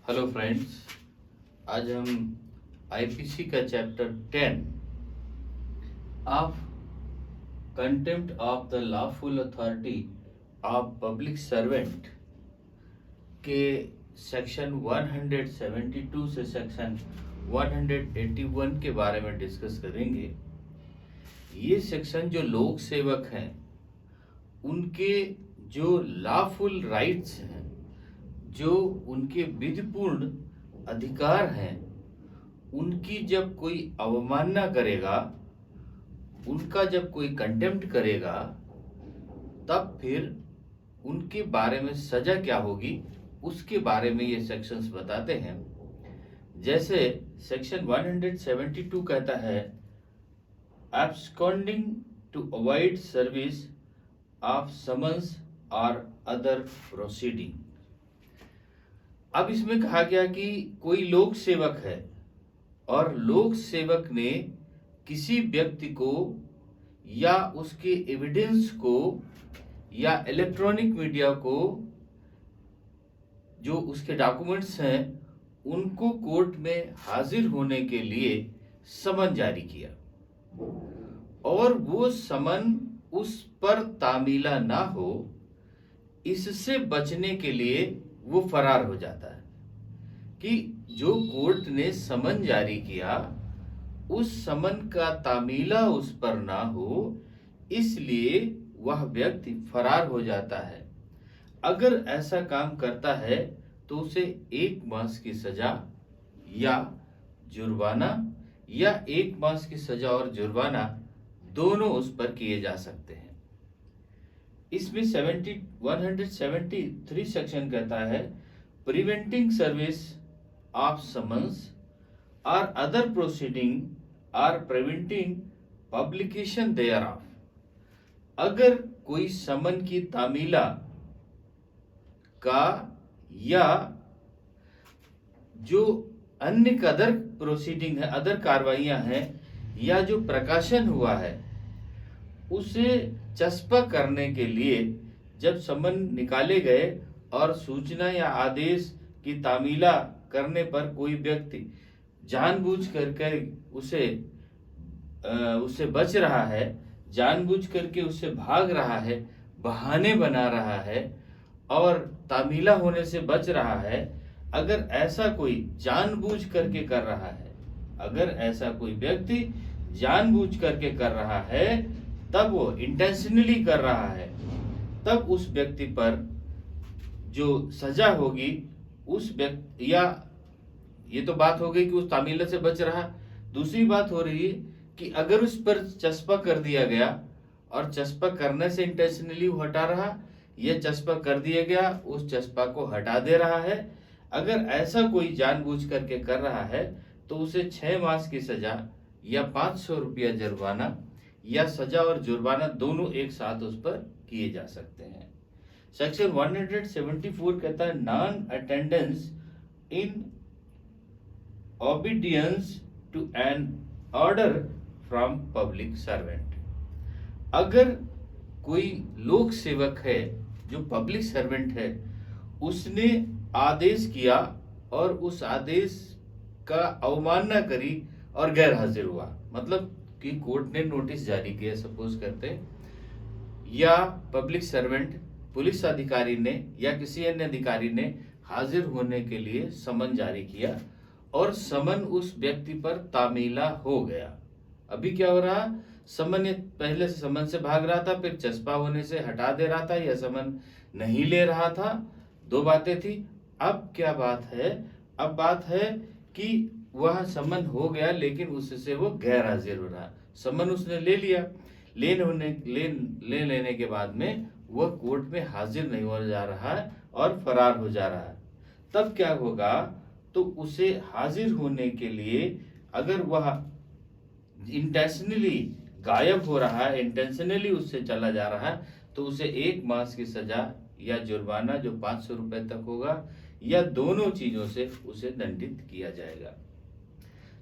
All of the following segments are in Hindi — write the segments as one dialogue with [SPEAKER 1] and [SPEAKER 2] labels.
[SPEAKER 1] हेलो फ्रेंड्स, आज हम आईपीसी का chapter 10 of contempt of the lawful authority of public servant के सेक्शन 172 से सेक्शन 181 के बारे में डिस्कस करेंगे। ये सेक्शन जो लोक सेवक हैं उनके जो लॉफुल राइट्स हैं, जो उनके विधिपूर्ण अधिकार हैं, उनकी जब कोई अवमानना करेगा, उनका जब कोई कंटेम्प्ट करेगा, तब फिर उनके बारे में सजा क्या होगी, उसके बारे में ये सेक्शंस बताते हैं। जैसे सेक्शन 172 कहता है absconding to avoid service of summons or other proceeding। अब इसमें कहा गया कि कोई लोक सेवक है और लोक सेवक ने किसी व्यक्ति को या उसके एविडेंस को या इलेक्ट्रॉनिक मीडिया को, जो उसके डॉक्यूमेंट्स हैं, उनको कोर्ट में हाजिर होने के लिए समन जारी किया और वो समन उस पर तामीला ना हो, इससे बचने के लिए वो फरार हो जाता है कि जो कोर्ट ने समन जारी किया उस समन का तामीला उस पर ना हो, इसलिए वह व्यक्ति फरार हो जाता है। अगर ऐसा काम करता है तो उसे 1 मास की सजा या जुर्माना या 1 मास की सजा और जुर्माना दोनों उस पर किए जा सकते हैं। इसमें 173 सेक्शन कहता है प्रिवेंटिंग सर्विस ऑफ समन्स और अदर प्रोसीडिंग और प्रिवेंटिंग पब्लिकेशन देयरऑफ। अगर कोई समन की तामीला का या जो अन्य अदर प्रोसीडिंग है, अदर कार्रवाइयां हैं, या जो प्रकाशन हुआ है, उसे चस्पा करने के लिए जब समन निकाले गए और सूचना या आदेश की तामीला करने पर कोई व्यक्ति जानबूझ करके उससे बच रहा है, जानबूझ करके उससे भाग रहा है, बहाने बना रहा है और तामीला होने से बच रहा है, अगर ऐसा कोई जानबूझ करके कर रहा है, अगर ऐसा कोई व्यक्ति जानबूझ करके कर रहा है, तब वो इंटेंशनली कर रहा है, तब उस व्यक्ति पर जो सजा होगी उस व्यक्ति, या ये तो बात हो गई कि उस तामीला से बच रहा। दूसरी बात हो रही है कि अगर उस पर चस्पा कर दिया गया और चस्पा करने से इंटेंशनली वो हटा रहा, यह चस्पा कर दिया गया उस चस्पा को हटा दे रहा है, अगर ऐसा कोई जानबूझ करके कर रहा है तो उसे 6 मास की सजा या 500 रुपया जुर्माना या सजा और जुर्माना दोनों एक साथ उस पर किए जा सकते हैं। सेक्शन 174 कहता है non attendance in obedience to an order from public servant. अगर कोई लोक सेवक है जो पब्लिक सर्वेंट है, उसने आदेश किया और उस आदेश का अवमानना करी और गैर हाजिर हुआ, मतलब कि कोर्ट ने नोटिस जारी किया सपोज करते हैं, या पब्लिक सर्वेंट पुलिस अधिकारी ने या किसी अन्य अधिकारी ने हाजिर होने के लिए समन जारी किया और समन उस व्यक्ति पर तामीला हो गया। अभी क्या हो रहा, समन पहले से समन से भाग रहा था, फिर चस्पा होने से हटा दे रहा था, या समन नहीं ले रहा था, 2 बातें थी। अब क्या बात है, अब बात है कि वह समन हो गया लेकिन उससे वो गैर हाजिर हो रहा। समन उसने ले लिया, ले लेने के बाद में वह कोर्ट में हाजिर नहीं हो जा रहा है और फरार हो जा रहा है। तब क्या होगा, तो उसे हाजिर होने के लिए अगर वह इंटेंशनली गायब हो रहा है, इंटेंशनली उससे चला जा रहा है, तो उसे 1 मास की सजा या जुर्माना जो 500 रुपए तक होगा, या दोनों चीजों से उसे दंडित किया जाएगा।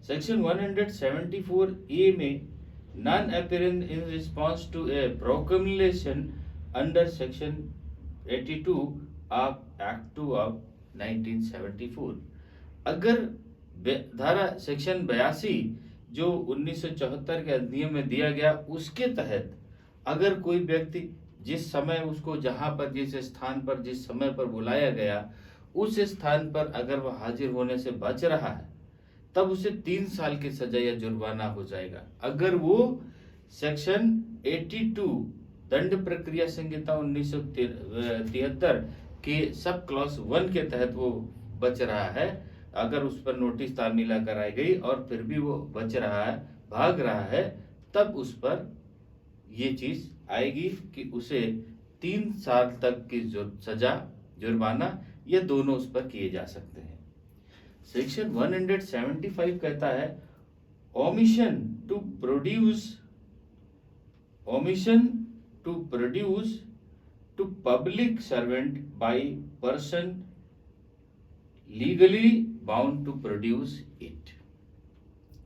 [SPEAKER 1] सेक्शन 174 ए में non appearance in response to a proclamation under section 82 of act 2 of 1974। अगर धारा सेक्शन 82 जो 1974 के अधिनियम में दिया गया उसके तहत अगर कोई व्यक्ति जिस समय उसको जहां पर जिस स्थान पर जिस समय पर बुलाया गया उस स्थान पर अगर वह हाजिर होने से बच रहा है तब उसे 3 साल की सजा या जुर्माना हो जाएगा। अगर वो सेक्शन 82 दंड प्रक्रिया संहिता 1973 के सब क्लॉज 1 के तहत वो बच रहा है, अगर उस पर नोटिस तामीला कराई गई और फिर भी वो बच रहा है, भाग रहा है, तब उस पर ये चीज आएगी कि उसे 3 साल तक की सजा, जुर्माना, ये दोनों उस पर किए जा सकते हैं। सेक्शन 175 कहता है omission to produce to public servant by person legally bound to produce it.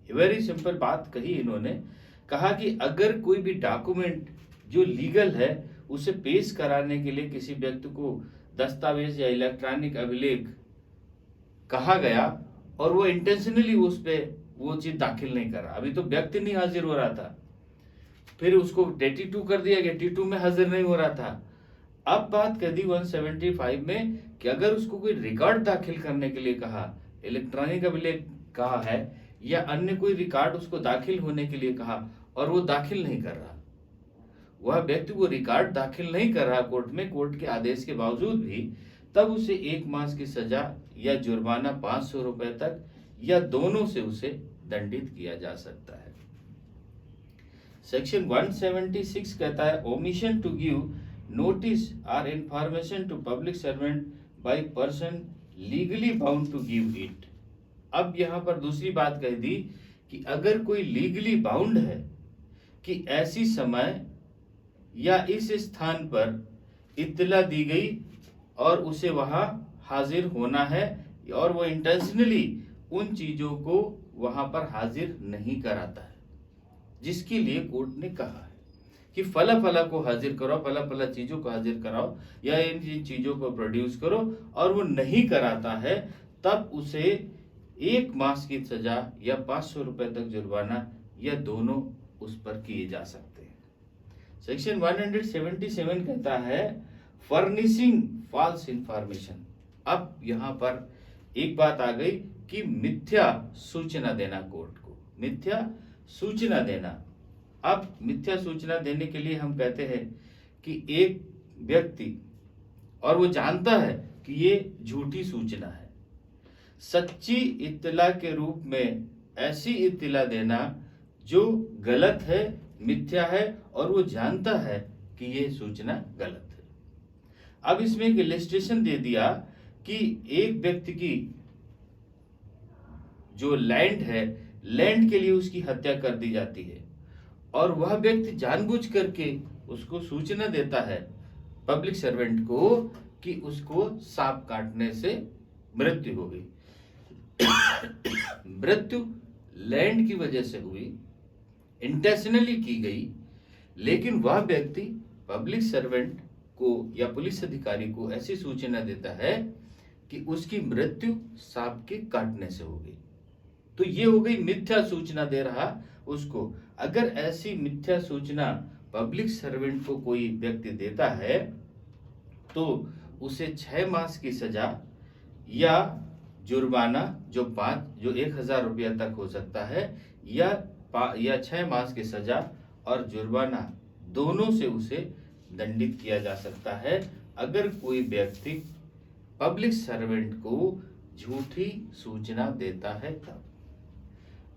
[SPEAKER 1] Very simple बात कही इन्होंने, कहा कि अगर कोई भी डॉक्यूमेंट जो लीगल है उसे पेश कराने के लिए किसी व्यक्ति को दस्तावेज या इलेक्ट्रॉनिक अभिलेख कहा गया और वो इंटेंशनली उस पे वो चीज दाखिल नहीं कर रहा, अभी तो व्यक्ति नहीं हाजिर हो रहा था, फिर उसको 82 कर दिया गया, 82 में हाजिर नहीं हो रहा था। अब बात कर दी 175 में कि अगर उसको कोई रिकॉर्ड दाखिल करने के लिए कहा, इलेक्ट्रॉनिक अभिलेख कहा है या अन्य कोई रिकॉर्ड उसको दाखिल होने के लिए कहा और वो दाखिल नहीं कर रहा, वह व्यक्ति वो रिकॉर्ड दाखिल नहीं कर रहा कोर्ट में, कोर्ट के आदेश के बावजूद भी, तब उसे 1 मास की सजा या जुर्माना 500 रुपए तक या दोनों से उसे दंडित किया जा सकता है। सेक्शन 176 कहता है ओमिशन टू गिव नोटिस और information to public servant by person legally bound to give it. अब यहां पर दूसरी बात कह दी कि अगर कोई लीगली बाउंड है कि ऐसी समय या इस स्थान पर इत्तला दी गई और उसे वहां हाजिर होना है और वो इंटेंशनली उन चीजों को वहां पर हाजिर नहीं कराता है, जिसके लिए कोर्ट ने कहा है कि फला फला को हाजिर कराओ, फला फला चीजों को हाजिर कराओ या इन चीजों को प्रोड्यूस करो, और वो नहीं कराता है तब उसे 1 मास की सजा या 500 रुपए तक जुर्माना या दोनों उस पर किए जा सकते हैं। सेक्शन 177 कहता है फर्निशिंग फॉल्स इंफॉर्मेशन। अब यहां पर एक बात आ गई कि मिथ्या सूचना देना, कोर्ट को मिथ्या सूचना देना। अब मिथ्या सूचना देने के लिए हम कहते हैं कि एक व्यक्ति और वो जानता है कि ये झूठी सूचना है, सच्ची इत्तला के रूप में ऐसी इत्तला देना जो गलत है, मिथ्या है, और वो जानता है कि ये सूचना गलत है। अब इसमें एक इलस्ट्रेशन दे दिया कि एक व्यक्ति की जो लैंड है, लैंड के लिए उसकी हत्या कर दी जाती है और वह व्यक्ति जानबूझ करके उसको सूचना देता है पब्लिक सर्वेंट को कि उसको सांप काटने से मृत्यु हो गई। मृत्यु लैंड की वजह से हुई, इंटेंशनली की गई, लेकिन वह व्यक्ति पब्लिक सर्वेंट को या पुलिस अधिकारी को ऐसी सूचना देता है कि उसकी मृत्यु सांप के काटने से हो गई, तो ये हो गई मिथ्या सूचना दे रहा उसको। अगर ऐसी मिथ्या सूचना पब्लिक सर्वेंट को कोई व्यक्ति देता है तो उसे 6 मास की सजा या जुर्माना जो 1000 रुपया तक हो सकता है या 6 मास की सजा और जुर्माना दोनों से उसे दंडित किया जा सकता है अगर कोई व्यक्ति पब्लिक सर्वेंट को झूठी सूचना देता है तब।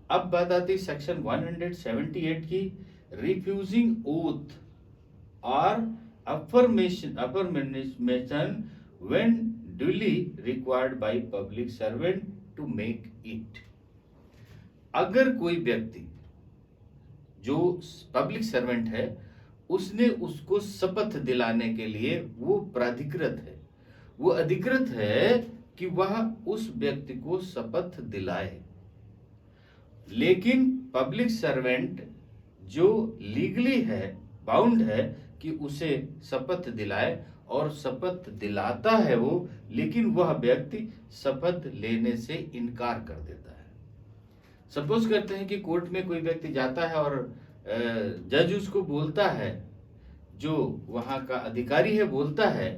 [SPEAKER 1] अब बात आती सेक्शन 178 की, रिफ्यूजिंग ओथ और affirmation when duly required by public servant to make it. अगर कोई व्यक्ति जो पब्लिक सर्वेंट है उसने उसको शपथ दिलाने के लिए वो प्राधिकृत है, वो अधिकृत है कि वह उस व्यक्ति को शपथ दिलाए, लेकिन पब्लिक सर्वेंट जो लीगली है, बाउंड है कि उसे शपथ दिलाए और शपथ दिलाता है वो, लेकिन वह व्यक्ति शपथ लेने से इनकार कर देता है। सपोज करते हैं कि कोर्ट में कोई व्यक्ति जाता है और जज उसको बोलता है, जो वहां का अधिकारी है बोलता है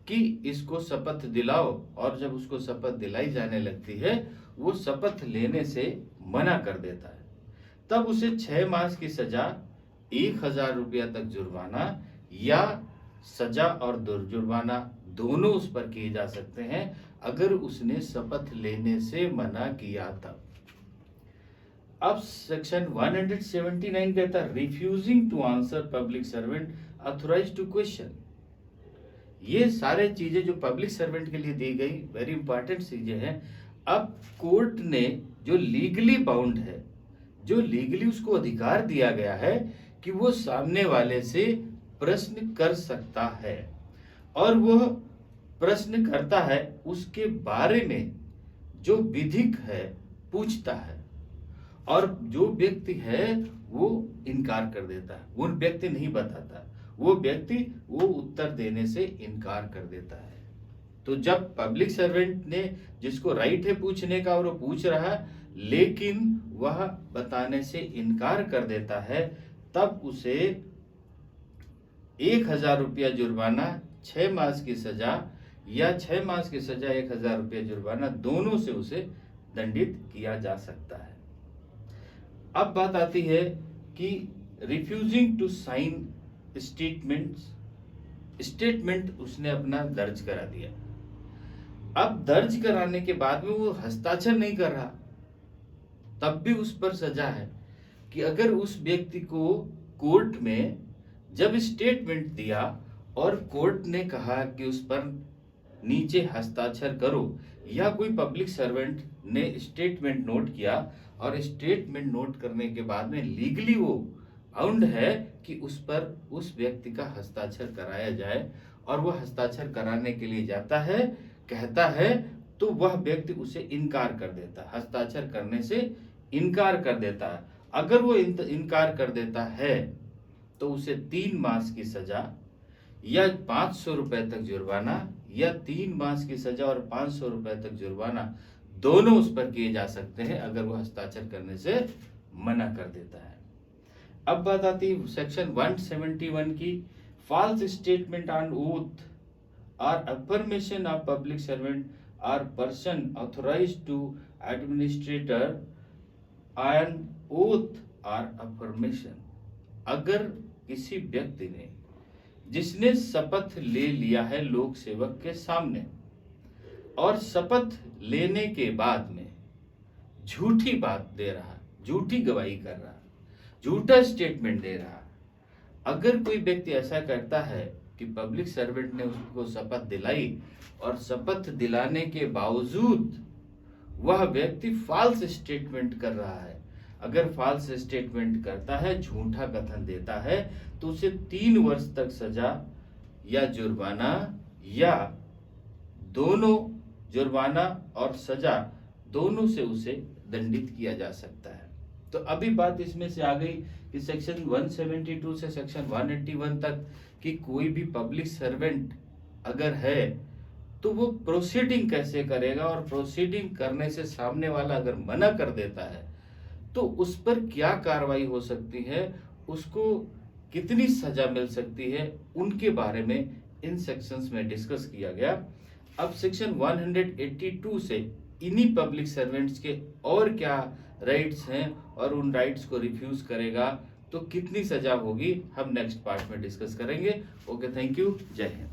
[SPEAKER 1] कि इसको शपथ दिलाओ, और जब उसको शपथ दिलाई जाने लगती है वो शपथ लेने से मना कर देता है, तब उसे 6 मास की सजा, 1,000 रुपया तक जुर्माना या सजा और जुर्माना दोनों उस पर किए जा सकते हैं अगर उसने शपथ लेने से मना किया तब। अब सेक्शन 179 कहता है refusing to answer public servant authorised to question. ये सारे चीजें जो पब्लिक सर्वेंट के लिए दी गई वेरी इंपॉर्टेंट चीजें हैं। अब कोर्ट ने जो लीगली बाउंड है, जो लीगली उसको अधिकार दिया गया है कि वो सामने वाले से प्रश्न कर सकता है, और वह प्रश्न करता है उसके बारे में जो विधिक है पूछता है, और जो व्यक्ति है वो इनकार कर देता है, वो व्यक्ति नहीं बताता, वो व्यक्ति वो उत्तर देने से इनकार कर देता है। तो जब पब्लिक सर्वेंट ने जिसको राइट है पूछने का और वो पूछ रहा है लेकिन वह बताने से इनकार कर देता है, तब उसे 1,000 रुपया जुर्माना, 6 मास की सजा या 6 मास की सजा 1,000 रुपया जुर्माना दोनों से उसे दंडित किया जा सकता है। अब बात आती है कि रिफ्यूजिंग टू साइन स्टेटमेंट उसने अपना दर्ज करा दिया। अब दर्ज कराने के बाद में वो हस्ताक्षर नहीं कर रहा, तब भी उस पर सजा है कि अगर उस व्यक्ति को कोर्ट में जब स्टेटमेंट दिया और कोर्ट ने कहा कि उस पर नीचे हस्ताक्षर करो, या कोई पब्लिक सर्वेंट ने स्टेटमेंट नोट किया और स्टेटमेंट नोट करने के बाद में लीगली वो बाउंड है कि उस पर उस व्यक्ति का हस्ताक्षर कराया जाए, और वह हस्ताक्षर कराने के लिए जाता है, कहता है, तो वह व्यक्ति उसे इनकार कर देता है, हस्ताक्षर करने से इनकार कर देता है। अगर वो इनकार कर देता है तो उसे 3 मास की सजा या 500 रुपए तक जुर्माना, या 3 मास की सजा और 500 रुपए तक जुर्माना दोनों उस पर किए जा सकते हैं अगर वो हस्ताक्षर करने से मना कर देता है। अब बात आती है सेक्शन 171 की, फॉल्स स्टेटमेंट ऑन ओथ और अफर्मेशन ऑफ पब्लिक सर्वेंट और person authorised to administrator on oath और अफर्मेशन। अगर किसी व्यक्ति ने जिसने शपथ ले लिया है लोक सेवक के सामने और शपथ लेने के बाद में झूठी बात दे रहा, झूठी गवाही कर रहा, झूठा स्टेटमेंट दे रहा, अगर कोई व्यक्ति ऐसा करता है कि पब्लिक सर्वेंट ने उसको शपथ दिलाई और शपथ दिलाने के बावजूद वह व्यक्ति फॉल्स स्टेटमेंट कर रहा है, अगर फॉल्स स्टेटमेंट करता है, झूठा कथन देता है, तो उसे 3 वर्ष तक सजा या जुर्माना, या दोनों जुर्माना और सजा दोनों से उसे दंडित किया जा सकता है। तो अभी बात इसमें से आ गई कि सेक्शन 172 से सेक्शन 181 तक कि कोई भी पब्लिक सर्वेंट अगर है तो वो प्रोसीडिंग कैसे करेगा, और प्रोसीडिंग करने से सामने वाला अगर मना कर देता है तो उस पर क्या कार्रवाई हो सकती है, उसको कितनी सजा मिल सकती है, उनके बारे में इन सेक्शंस में डिस्कस किया गया। अब सेक्शन 182 से इन्हीं पब्लिक सर्वेंट्स के और क्या राइट्स हैं और उन राइट्स को रिफ्यूज करेगा तो कितनी सजा होगी, हम नेक्स्ट पार्ट में डिस्कस करेंगे। ओके, थैंक यू, जय हिंद।